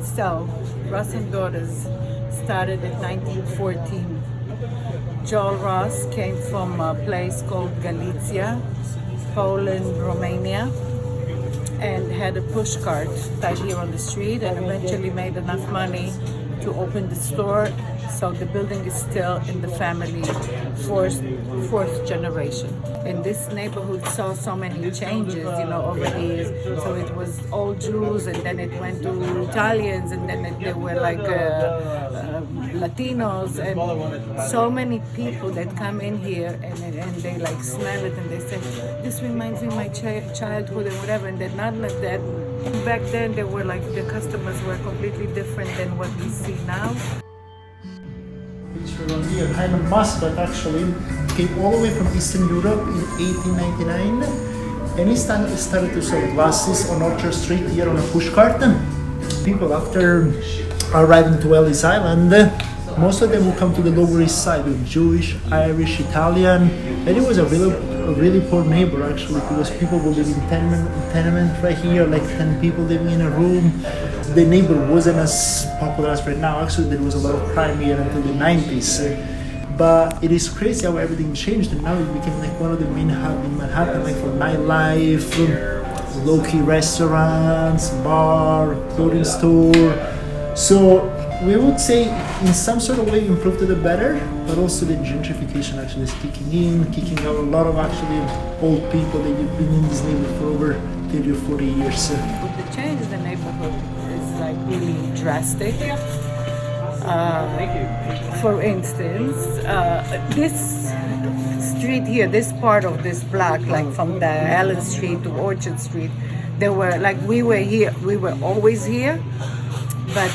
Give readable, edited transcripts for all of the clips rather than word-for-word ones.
So, Ross and Daughters started in 1914. Joel Ross came from a place called Galicia, Poland, Romania, and had a push cart right here on the street, and eventually made enough money to open the store. So the building is still in the family, fourth generation. And this neighborhood saw so many changes, over the years. So it was all Jews, and then it went to Italians, and then there were like Latinos, and so many people that come in here and they like smell it and they say, this reminds me of my childhood and whatever, and they're not like that. Back then, they were like, the customers were completely different than what we see now. Picture on here, Hyman Muscat actually came all the way from Eastern Europe in 1899, and he started to sell glasses on Orchard Street here on a pushcart. People after arriving to Ellis Island, most of them will come to the Lower East Side with Jewish, Irish, Italian, and it was a really poor neighbor actually, because people were living in tenement right here, like 10 people living in a room. The neighbor wasn't as popular as right now. Actually, there was a lot of crime here until the 90s. But it is crazy how everything changed, and now it became like one of the main hubs in Manhattan, like for nightlife, low-key restaurants, bar, clothing store. So we would say in some sort of way improved to the better, but also the gentrification actually is kicking out a lot of actually old people that have been in this neighborhood for over 30 or 40 years. The change in the neighborhood is like really drastic. For instance, this street here, this part of this block, like from the Allen Street to Orchard Street, they were like, we were always here, but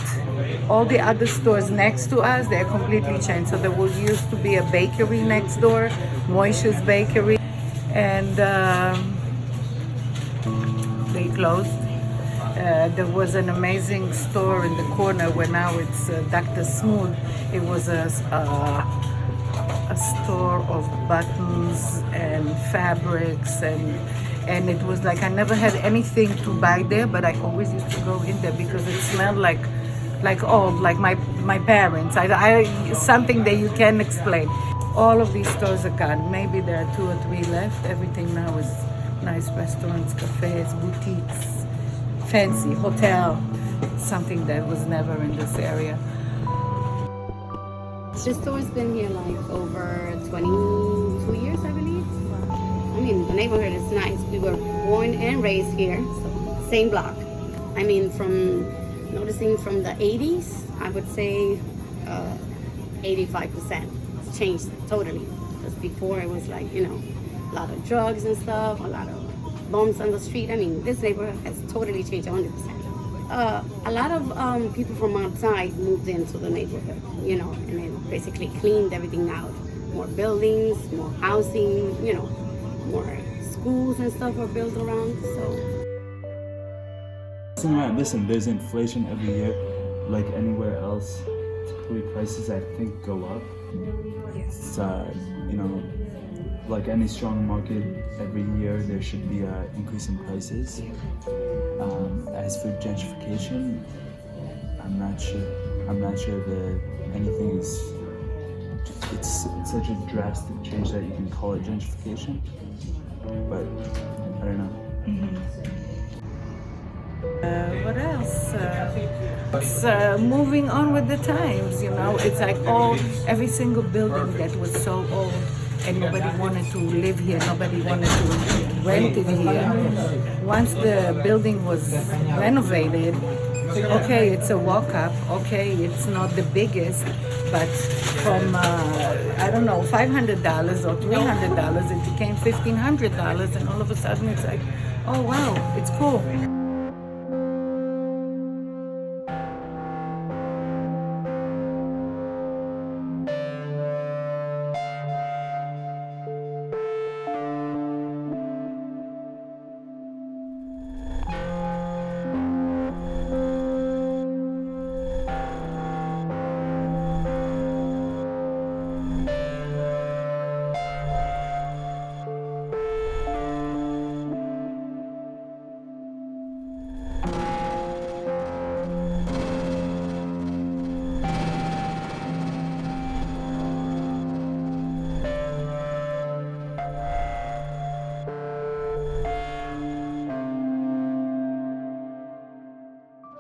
all the other stores next to us, they're completely changed. So there was used to be a bakery next door, Moishe's Bakery, and they closed. There was an amazing store in the corner where now it's Dr. Smooth. It was a store of buttons and fabrics, and it was like I never had anything to buy there, but I always used to go in there because it smelled like old, like my parents. I something that you can't explain. All of these stores are gone. Maybe there are 2 or 3 left. Everything now is nice restaurants, cafes, boutiques, fancy hotel, something that was never in this area. This store's been here like over 22 years, I believe. I mean, the neighborhood is nice. We were born and raised here, so same block. I mean, noticing from the 80s, I would say 85%. It's changed totally. Because before it was like, a lot of drugs and stuff, a lot of bums on the street. I mean, this neighborhood has totally changed 100%. A lot of people from outside moved into the neighborhood, and then basically cleaned everything out. More buildings, more housing, more schools and stuff were built around, so. Listen, there's inflation every year, like anywhere else. Typically, prices I think go up. It's like any strong market, every year there should be an increase in prices. As for gentrification, I'm not sure that anything is. It's such a drastic change that you can call it gentrification, but I don't know. What else? It's moving on with the times, It's like every single building that was so old and nobody wanted to live here, nobody wanted to rent it here. Once the building was renovated, okay, it's a walk-up, okay, it's not the biggest, but from, $500 or $300, it became $1,500, and all of a sudden it's like, oh wow, it's cool.